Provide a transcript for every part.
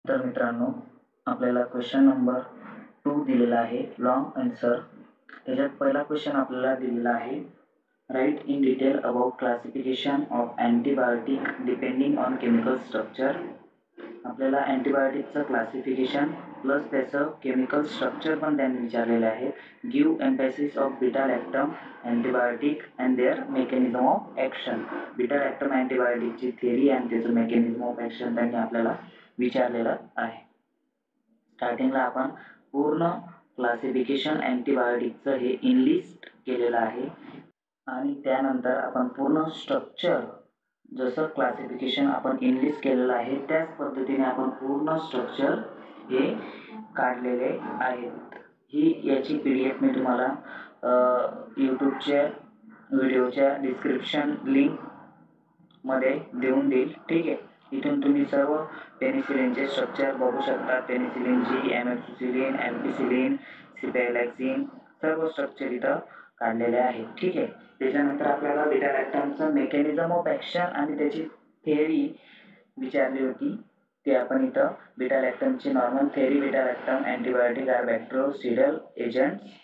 तर मित्रांनो, आपल्याला क्वेश्चन नंबर 2 दिलेला आहे, लॉंग आन्सर. त्याच्यात पहिला क्वेश्चन आपल्याला दिलेला आहे, right in detail about classification of antibiotic depending on chemical structure. आपल्याला अँटीबायोटिकचं क्लासिफिकेशन प्लस त्याचं केमिकल स्ट्रक्चर पण त्यांनी विचारलेलं आहे. Give emphasis of beta lactam antibiotic and their mechanism of action. Beta lactam अँटीबायोटिकची थेरी आणि त्याचं मेकॅनिझम ऑफ ॲक्शन त्यांनी आपल्याला विचारलेलं आहे. स्टार्टिंगला आपण पूर्ण क्लासिफिकेशन अँटीबायोटिकचं हे इनलिस्ट केलेलं आहे आणि त्यानंतर आपण पूर्ण स्ट्रक्चर जसं क्लासिफिकेशन आपण इनलिस्ट केलेलं आहे त्याच पद्धतीने आपण पूर्ण स्ट्रक्चर हे काढलेले आहेत. ही याची PDF मी तुम्हाला यूट्यूबच्या व्हिडिओच्या डिस्क्रिप्शन लिंकमध्ये देऊन देईल. ठीक आहे, इथून तुम्ही सर्व पेनिसिलिनचे स्ट्रक्चर बघू शकता. Penicillin G, amoxicillin, ampicillin, cephalexin सर्व स्ट्रक्चर इथं काढलेले आहेत. ठीक आहे, त्याच्यानंतर आपल्याला बीटा लॅक्टमचं मेकॅनिझम ऑफ ॲक्शन आणि त्याची थेअरी विचारली होती. ते आपण इथं बीटा लॅक्टमची normal theory. Beta lactam antibiotic are bactericidal agents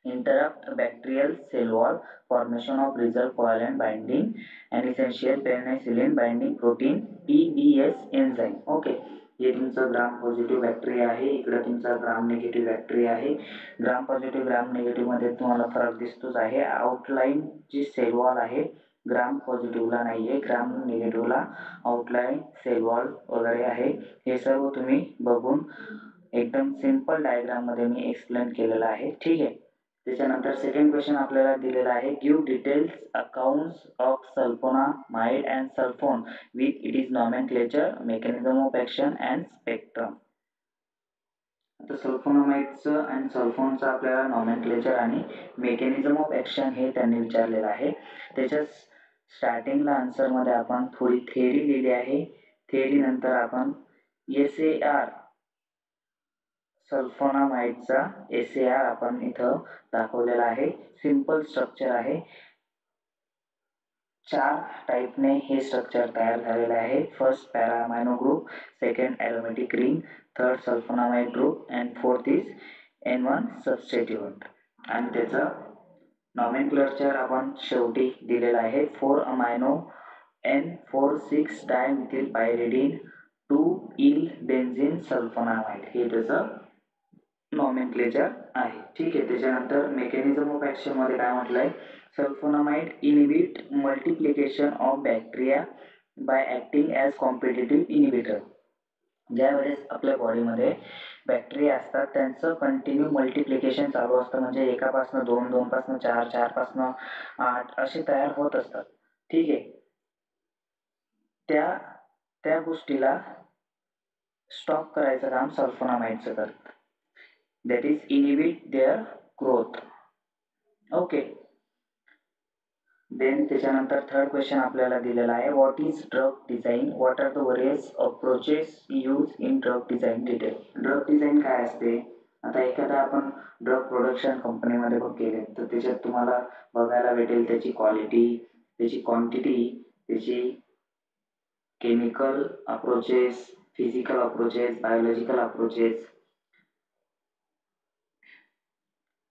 interrupt bacterial cell wall formation of result covalent binding and essential penicillin binding protein PBS enzyme. Okay, हे तुमचं ग्राम पॉझिटिव्ह बॅक्टेरिया आहे, इकडे तुमचा ग्राम निगेटिव्ह बॅक्टेरिया आहे. ग्राम positive ग्राम negative मध्ये तुम्हाला फरक दिसतोच आहे. आउटलाईन जी सेल वॉल आहे ग्राम पॉझिटिव्हला नाही आहे, ग्राम निगेटिव्हला आउटलाईन सेल वॉल वगैरे आहे. हे सर्व तुम्ही बघून एकदम सिंपल डायग्राममध्ये मी एक्सप्लेन केलेलं आहे. ठीक आहे, त्याच्यानंतर सेकंड क्वेश्चन आपल्याला दिलेला आहे, give details accounts of sulphonamide and sulphone with it is nomenclature, mechanism of action and spectrum. आता सल्फोनामाइडचं आणि सल्फोनचं आपल्याला नॉमेनक्लेचर आणि मेकॅनिझम ऑफ ॲक्शन हे त्यांनी विचारलेलं आहे. त्याच्या स्टार्टिंगला आन्सरमध्ये आपण थोडी थेअरी लिहिली आहे. थेअरी नंतर आपण SAR सल्फोनामाइडचा SAR आपण इथं दाखवलेला आहे. सिंपल स्ट्रक्चर आहे. 4 टाईपने हे स्ट्रक्चर तयार झालेलं आहे. First para amino group, second aromatic ring, third sulphonamide group and fourth is N1 substituent. आणि त्याचं नॉमेनक्लेचर आपण शेवटी दिलेलं आहे. 4 amino N46 dimethyl pyridin 2 yl benzene sulphonamide हे त्याचं नॉमेनक्लेचर आहे. ठीक आहे, त्याच्यानंतर मेकॅनिझम ऑफ ॲक्शन मध्ये काय म्हटलंय, sulphonamide inhibit multiplication of bacteria by acting as competitive inhibitor. ज्यावेळेस आपल्या बॉडीमध्ये बॅक्टेरिया असतात त्यांचं कंटिन्यू मल्टिप्लिकेशन चालू असतं, म्हणजे एकापासून 2, 2 पासून 4, 4 पासून 8 असे तयार होत असतात. ठीक आहे, त्या गोष्टीला स्टॉप करायचं काम सल्फोनामाइडचं करतं. that is inhibit their growth. Okay, then त्याच्यानंतर थर्ड क्वेश्चन आपल्याला दिलेला आहे, what is drug design, what are the various approaches use in drug design. Detail drug design काय असते. आता एखादा आपण ड्रग प्रोडक्शन कंपनीमध्ये गेले तर त्याच्यात तुम्हाला बघायला भेटेल त्याची क्वालिटी, त्याची क्वांटिटी, त्याची chemical approaches, physical approaches, biological approaches,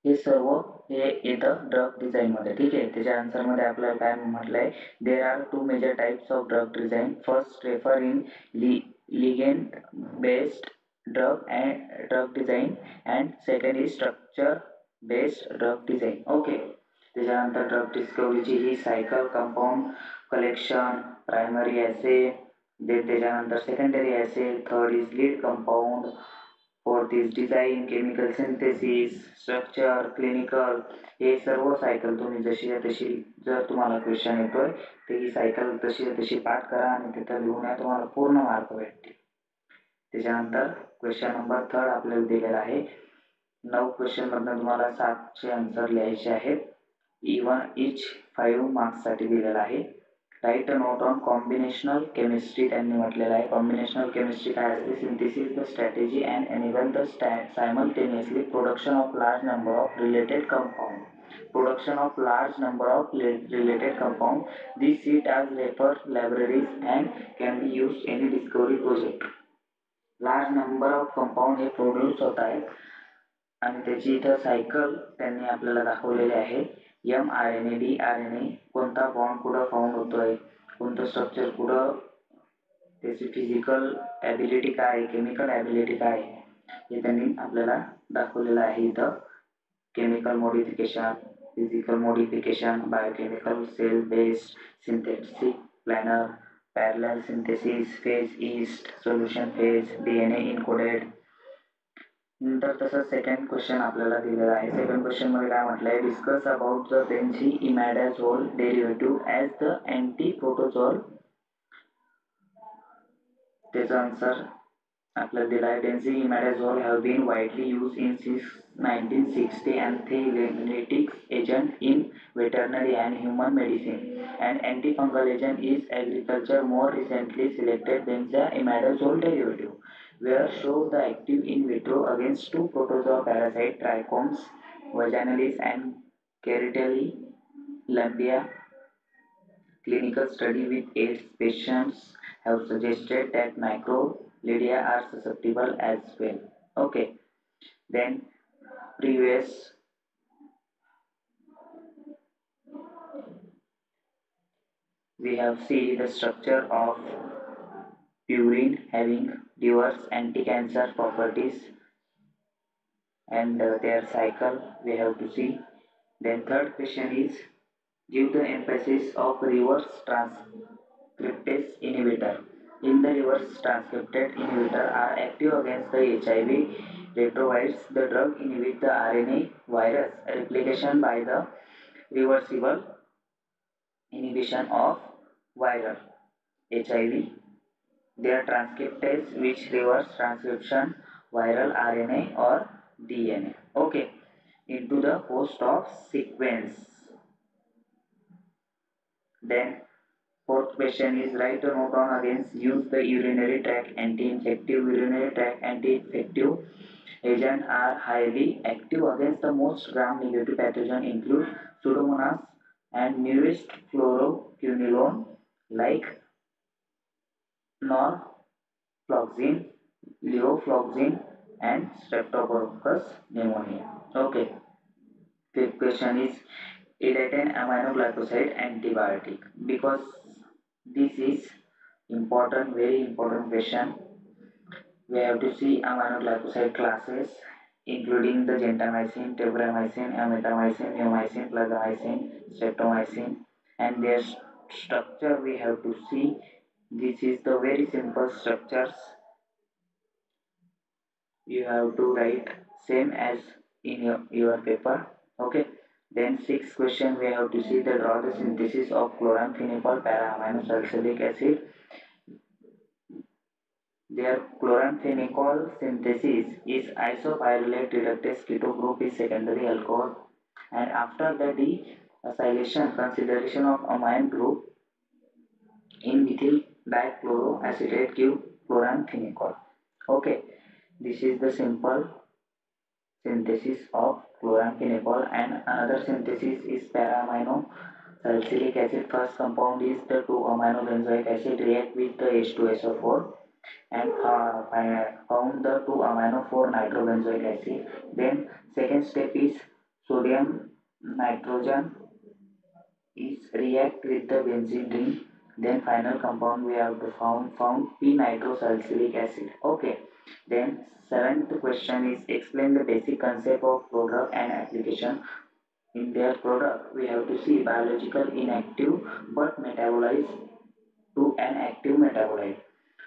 हे सर्व हे येतं ड्रग डिझाईनमध्ये. ठीक आहे, त्याच्या आन्सरमध्ये आपल्याला काय म्हटलंय, there are 2 major types of drug design. First refer in ligand based drug design and second is structure based drug design. Okay, त्याच्यानंतर ड्रग डिस्कवरीची ही cycle, compound collection, primary assay, then त्याच्यानंतर secondary assay, third is lead compound, fourth is design, chemical synthesis, structure, clinical. हे सर्व cycle तुम्ही जशी तशी, जर तुम्हाला क्वेश्चन येतोय तर ही सायकल तशी तशी पाठ करा आणि तिथं लिहून या, तुम्हाला पूर्ण मार्क भेटतील. त्याच्यानंतर क्वेश्चन नंबर थर्ड आपल्याला दिलेला आहे. 9 क्वेश्चनमधनं तुम्हाला 7चे आन्सर लिहायचे आहेत. इच 5 मार्क्ससाठी दिलेला आहे. Right a note on combinational chemistry त्यांनी म्हटलेलं आहे. कॉम्बिनेशनल केमिस्ट्री काय असते, synthesis the strategy and enable the simultaneously production of large number of related compound. Production of large number of related compound. These sit as refer libraries and can be used in any discovery project. Large number of compound हे produce होत आहेत आणि त्याची इथं cycle त्यांनी आपल्याला दाखवलेली आहे. mRNA DRNA कोणता बॉन्ड कुठं फाउंड होतोय, कोणतं स्ट्रक्चर कुठं, त्याची फिजिकल ॲबिलिटी काय आहे, केमिकल ॲबिलिटी काय आहे, हे त्यांनी आपल्याला दाखवलेलं आहे इथं. Chemical modification, physical modification, biochemical cell based synthetic planner, parallel synthesis, phase yeast, solution phase, DNA encoded. नंतर तसंच सेकंड क्वेश्चन आपल्याला दिलेला आहे. सेकंड क्वेश्चन मध्ये काय म्हटलंय, discuss about the benzimidazole derivative as the anti protozoal. त्याचा आन्सर आपल्याला दिला आहे. Benzimidazole have been widely use in 1960 anxiolytic agent in veterinary and human medicine. An antifungal agent is agriculture. More recently selected benzimidazole derivative were show the active in vitro against two protozoa parasite trichomes vaginalis and Kertella lumpia. Clinical study with 8 patients have suggested that microlidia are susceptible as well. Okay, then previous we have seen the structure of purine having diverse anti-cancer properties and their cycle we have to see. Then third question is, give the emphasis of reverse transcriptase inhibitor. In the reverse transcriptase inhibitor are active against the HIV retrovirus. The drug inhibits the RNA virus replication by the reversible inhibition of viral HIV. Their transcriptase which reverse transcription viral RNA or DNA. Okay, into the host of sequence. Then fourth question is, write a note on against use the urinary tract anti-infective. Urinary tract anti-infective agents are highly active against the most gram-negative pathogen include Pseudomonas and newest fluoroquinolone like norfloxacin, levofloxacin and Streptococcus pneumoniae. Okay. Fifth question is, elate aminoglycoside antibiotic. Because this is important, very important question. We have to see aminoglycoside classes including the gentamicin, tebramycin, amikamycin, neomycin, plazomicin, streptomycin, and their structure we have to see. This is the very simple structures. You have to write same as in your paper. Okay. Then sixth question we have to see the draw the synthesis of chloramphenicol para-aminosalicylic acid. Their chloramphenicol synthesis is isopyrrolate reductase keto group is secondary alcohol, and after the deacylation consideration of amine group in methyl dichloroacetate give chloramphenicol. Okay, this is the simple synthesis of chloramphenicol, and another synthesis is para-aminosalicylic acid. First compound is the 2-aminobenzoic acid react with the H2SO4 and found the 2-amino-4-nitrobenzoic acid. Then second step is sodium nitrogen is react with the benzene ring. Then final compound we have to found p-nitrosalicylic acid. Okay. Then seventh question is, explain the basic concept of product and application. In their product we have to see biological inactive but metabolized to an active metabolite.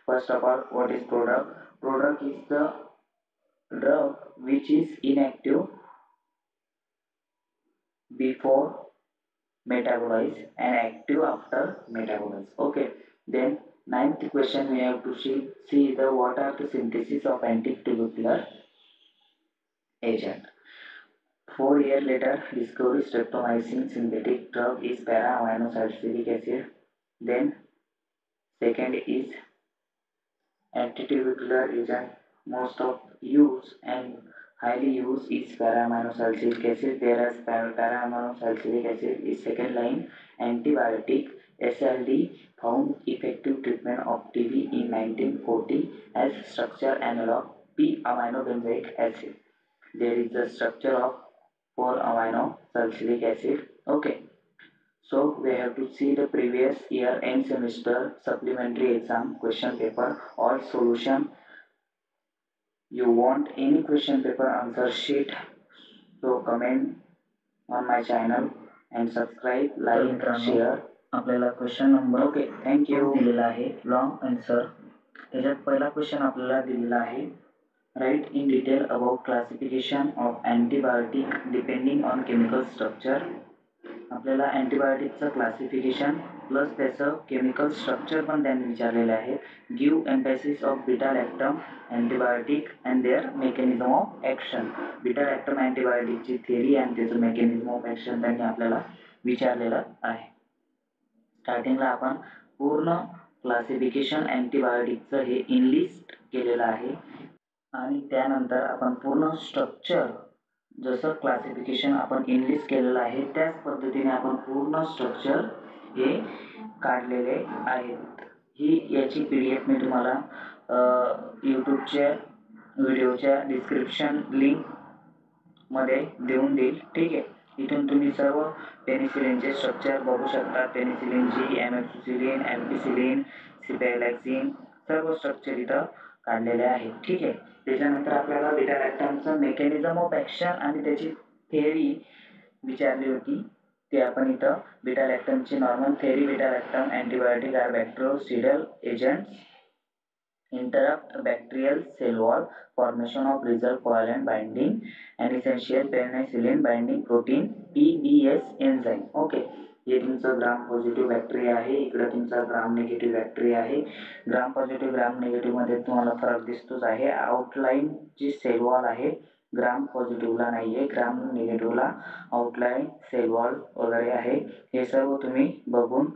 First of all, what is product? Product is the drug which is inactive before metabolize and active after metabolize. Okay. Then ninth question we have to see the what are the synthesis of antitubercular agent. 4 years later, discovery streptomycin synthetic drug is para-aminosalicylic acid. Then second is antitubercular agent most of use and highly used is para-aminosalicylic acid, whereas para-aminosalicylic acid is second line antibiotic SLD found effective treatment of TB in 1940 as structure analog p-amino benzoic acid. There is a structure of 4-amino salicylic acid. Okay. So we have to see the previous year end semester supplementary exam question paper, all solution. You want any question paper answer sheet, so comment on my channel and subscribe, like, share. आपल्याला question number thank you दिलेला आहे long answer. त्याच्यात पहिला question आपल्याला दिलेला आहे right in detail about classification of antibiotic depending on chemical structure. आपल्याला अँटीबायोटिकचं क्लासिफिकेशन प्लस त्याचं केमिकल स्ट्रक्चर पण त्यांनी विचारलेलं आहे. Give emphasis of beta lactam antibiotic and their mechanism of action. Beta lactam अँटीबायोटिकची थेरी आणि त्याचं मेकॅनिझम ऑफ ॲक्शन त्यांनी आपल्याला विचारलेलं आहे. स्टार्टिंगला आपण पूर्ण क्लासिफिकेशन अँटीबायोटिकचं हे इनलिस्ट केलेलं आहे आणि त्यानंतर आपण पूर्ण स्ट्रक्चर जसं क्लासिफिकेशन आपण इनलिस्ट केलेलं आहे त्याच पद्धतीने आपण पूर्ण स्ट्रक्चर हे काढलेले आहेत. ही याची PDF मी तुम्हाला यूट्यूबच्या व्हिडिओच्या डिस्क्रिप्शन लिंकमध्ये देऊन देईल. ठीक आहे. इथून तुम्ही सर्व पेनिसिलिनचे स्ट्रक्चर बघू शकता. Penicillin G, amoxicillin, ampicillin, cephalexin सर्व स्ट्रक्चर इथं काढलेले आहेत. ठीक आहे. त्याच्यानंतर आपल्याला बीटा लॅक्टमचं मेकॅनिझम ऑफ ॲक्शन आणि त्याची थेअरी विचारली होती. ते आपण इथं बीटा लॅक्टमची normal theory. Beta lactam antibiotic are bactericidal agents interrupt bacterial cell wall formation of result covalent binding and essential penicillin binding protein PBS enzyme. Okay. हे तुमचं ग्राम पॉझिटिव्ह बॅक्टेरिया आहे, इकडे तुमचा ग्राम निगेटिव्ह बॅक्टेरिया आहे. ग्राम positive ग्राम negative मध्ये तुम्हाला फरक दिसतोच आहे. आउटलाईन जी सेल वॉल आहे ग्राम पॉझिटिव्हला नाही आहे, ग्राम निगेटिव्हला आउटलाईन सेल वॉल वगैरे आहे. हे सर्व तुम्ही बघून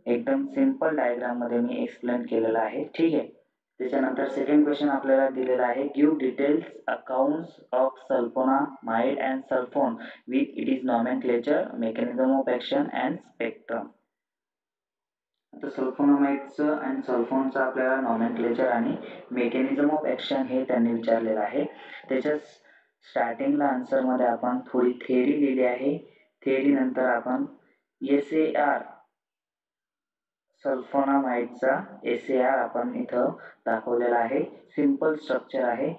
एकदम सिंपल डायग्राम मध्ये मी एक्सप्लेन केलेलं आहे. ठीक आहे. त्याच्यानंतर सेकंड क्वेश्चन आपल्याला दिलेला आहे give details accounts of sulphonamide and sulphone with it is nomenclature mechanism of action and spectrum. आता सल्फोनामाइडचं आणि सल्फोनचं आपल्याला नॉमेनक्लेचर आणि मेकॅनिझम ऑफ ॲक्शन हे त्यांनी विचारलेलं आहे. त्याच्या स्टार्टिंगला आन्सरमध्ये आपण थोडी थेअरी लिहिली आहे. थेअरी नंतर आपण SAR सल्फोनामाइडचा SAR आपण इथं दाखवलेला आहे. सिंपल स्ट्रक्चर आहे.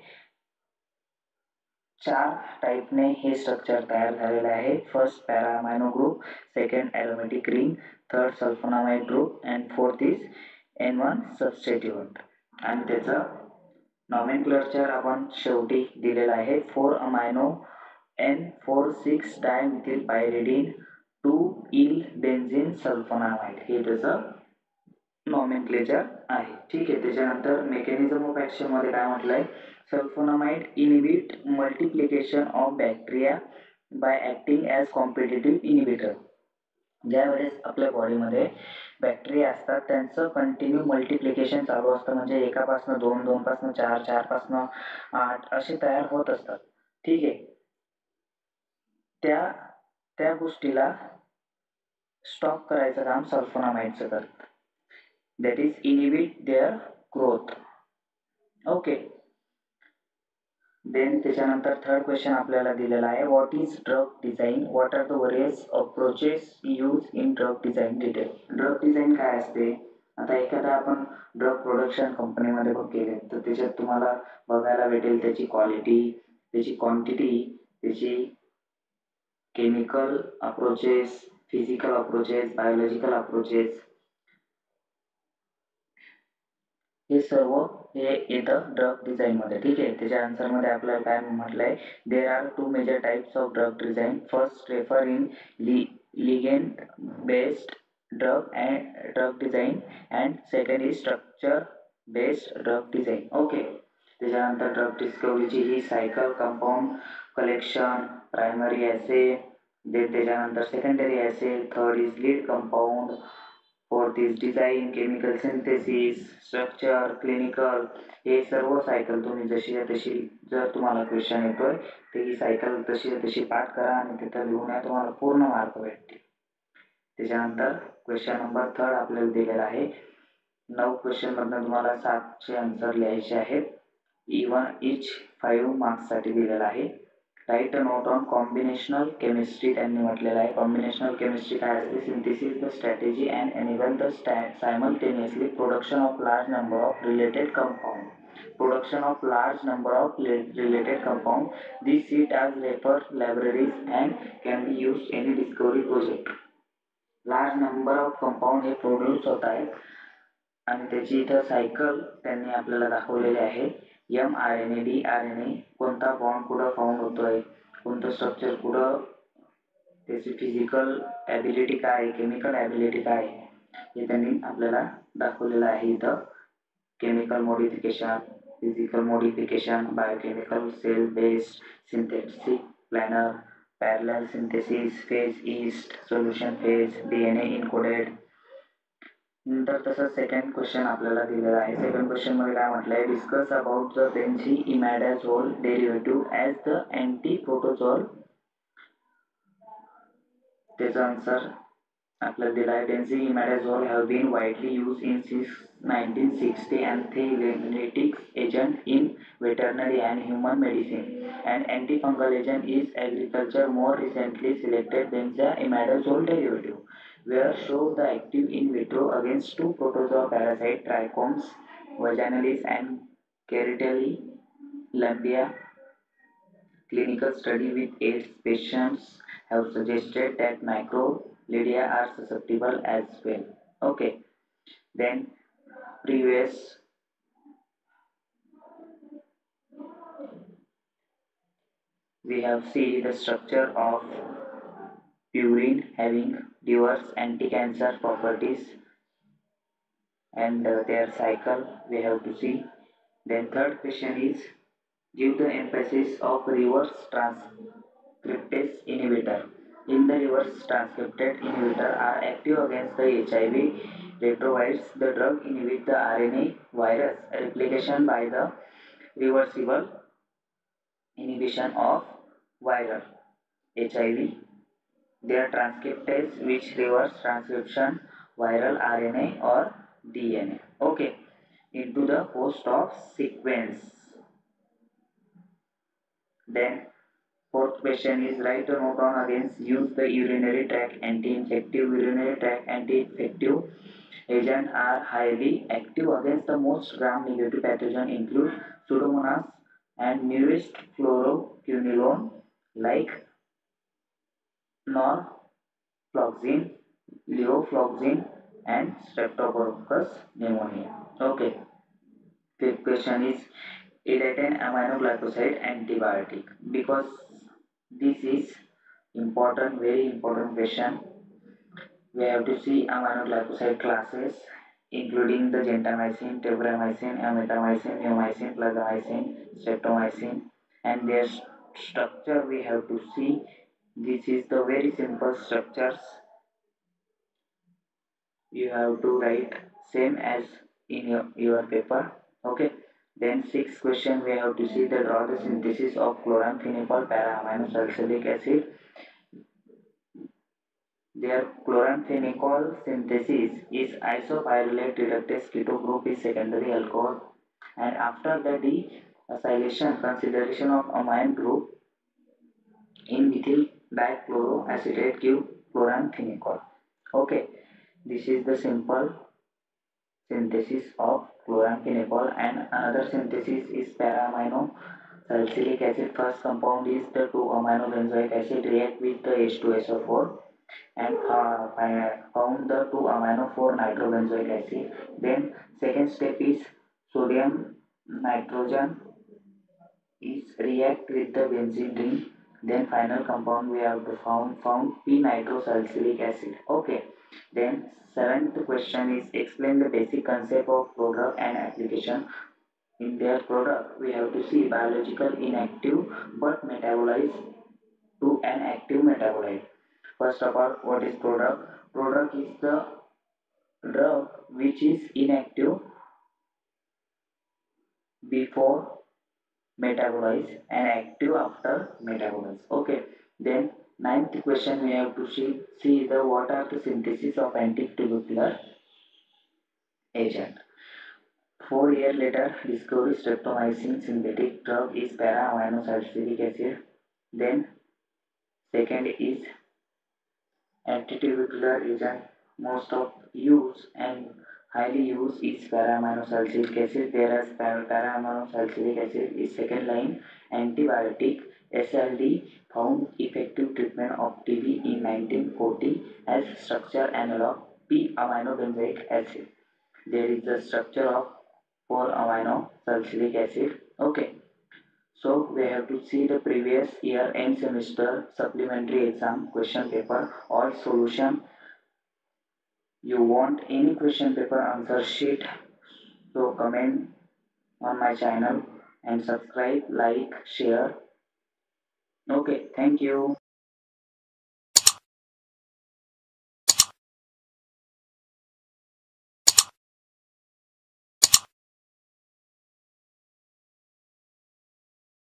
4 टाईपने हे स्ट्रक्चर तयार झालेलं आहे. First para amino group, second aromatic ring, third sulphonamide group and fourth is N1 substituent. आणि त्याचं नॉमेनक्लेचर आपण शेवटी दिलेलं आहे. 4 amino N4,6 dimethyl pyridine 2 yl benzene sulphonamide हे त्याचं नॉमेनक्लेचर आहे. ठीक आहे. त्याच्यानंतर मेकॅनिझम ऑफ ॲक्शन मध्ये काय म्हटलंय sulphonamide inhibit multiplication of bacteria by acting as competitive inhibitor. ज्यावेळेस आपल्या बॉडीमध्ये बॅक्टेरिया असतात त्यांचं कंटिन्यू मल्टिप्लिकेशन चालू असतं. म्हणजे एकापासून 2, 2 पासून 4, 4 पासून 8 असे तयार होत असतात. ठीक आहे. त्या गोष्टीला स्टॉप करायचं काम सल्फोनामाइडचं करतं. that is inhibit their growth. Okay. Then त्याच्यानंतर थर्ड क्वेश्चन आपल्याला दिलेला आहे what is drug design, what are the various approaches use in drug design detail. Drug design काय असते. आता एखादा आपण ड्रग प्रोडक्शन कंपनीमध्ये बघ गेले तर त्याच्यात तुम्हाला बघायला भेटेल त्याची क्वालिटी, त्याची क्वांटिटी, त्याची chemical approaches, physical approaches, biological approaches हे सर्व हे येतं ड्रग डिझाईन मध्ये. ठीक आहे. त्याच्या आन्सर मध्ये आपल्याला काय म्हटलंय there are 2 major types of drug design. First refer in ligand based drug design and second is structure based drug design. Okay. त्याच्यानंतर ड्रग डिस्कवरीची ही cycle compound collection, primary assay, then त्याच्यानंतर secondary assay, third is lead compound, fourth is design, chemical synthesis, structure, clinical. हे सर्व cycle तुम्ही जशी तशी जर तुम्हाला क्वेश्चन येतोय तर ही सायकल तशी तशी पाठ करा आणि तिथं लिहून या, तुम्हाला पूर्ण मार्क भेटतील. त्याच्यानंतर क्वेश्चन नंबर 3 आपल्याला दिलेला आहे. 9 क्वेश्चन मधनं तुम्हाला 7चे आन्सर लिहायचे आहेत. इच 5 मार्क्ससाठी दिलेला आहे. Right a note on combinational chemistry त्यांनी म्हटलेलं आहे. कॉम्बिनेशनल केमिस्ट्री काय असते? Synthesis the strategy and enable the simultaneously production of large number of related compound. Production of large number of related compounds. These sit as reference libraries and can be used in any discovery project. Large number of compound हे produce होत आहेत आणि त्याची इथं cycle त्यांनी आपल्याला दाखवलेली आहे. mRNA, DNA कोणता बॉन्ड कुठं फाउंड होतोय, कोणतं स्ट्रक्चर कुठं, त्याची फिजिकल ॲबिलिटी काय आहे, केमिकल ॲबिलिटी काय आहे, हे त्यांनी आपल्याला दाखवलेलं आहे इथं. Chemical modification, physical modification, biochemical, cell-based, synthetic, planar, parallel synthesis, phase east, solution phase, DNA encoded. नंतर तसं सेकंड क्वेश्चन आपल्याला दिलेला आहे. सेकंड क्वेश्चन मध्ये काय म्हटलंय? Discuss about the benzimidazole derivative as the anti protozoal. त्याचा आन्सर आपल्याला दिला आहे. Benzimidazole have been widely used in since 1960 anthelmintic agent in veterinary and human medicine. An antifungal agent is agriculture. More recently selected benzimidazole derivative were show the active in vitro against two protozoa parasite trichomes vaginalis and Kertella lumbia. Clinical study with 8 patients have suggested that microlidia are susceptible as well. Okay, then previous we have seen the structure of purine having diverse anti-cancer properties and their cycle we have to see. Then third question is give the emphasis of reverse transcriptase inhibitor. In the reverse transcriptase inhibitor are active against the HIV retrovirus. The drug inhibits the RNA virus replication by the reversible inhibition of viral HIV. Their transcriptase which reverse transcription viral RNA or DNA. Okay, into the host of sequence. Then fourth question is write a note on against use the urinary tract anti-infective. Urinary tract anti-infective agents are highly active against the most gram-negative pathogen include Pseudomonas and newest fluoroquinolone like norfloxacin, levofloxacin and Streptococcus pneumoniae. Okay. Fifth question is ellatin aminoglycoside antibiotic. Because this is important, very important question, we have to see aminoglycoside classes including the gentamicin, tebramycin, amikamycin, neomycin, plazomicin, streptomycin, and their structure we have to see. This is the very simple structures. You have to write same as in your paper. Okay. Then sixth question we have to see the draw the synthesis of chloramphenicol para-aminosalicylic acid. Their chloramphenicol synthesis is isopyrrolate reductase keto group is secondary alcohol, and after the deacylation consideration of amine group in methyl dichloroacetate give chloramphenicol. Okay, this is the simple synthesis of chloramphenicol, and another synthesis is para-aminosalicylic acid. First compound is the 2-aminobenzoic acid react with the H2SO4 and found the 2-amino-4 nitrobenzoic acid. Then second step is sodium nitrogen is react with the benzene ring. Then final compound we have to found p-nitrosalicylic acid. Okay. Then seventh question is explain the basic concept of product and application. In their product we have to see biological inactive but metabolized to an active metabolite. First of all, what is product? Product is the drug which is inactive before metabolize and active after metabolize. Okay. Then Ninth question we have to see the what are the synthesis of antitubercular agent. 4 years later, discovery streptomycin synthetic drug is para-aminosalicylic acid. Then second is antitubercular agent most of use and highly used is para-aminosalicylic acid, whereas para-aminosalicylic acid is second line antibiotic. SLD found effective treatment of TB in 1940 as structure analog p-aminobenzoic acid. There is a structure of 4-amino salicylic acid. Okay, so we have to see the previous year end semester supplementary exam question paper or solution. You want any question paper answer sheet, so comment on my channel and subscribe, like, share. Okay, thank you.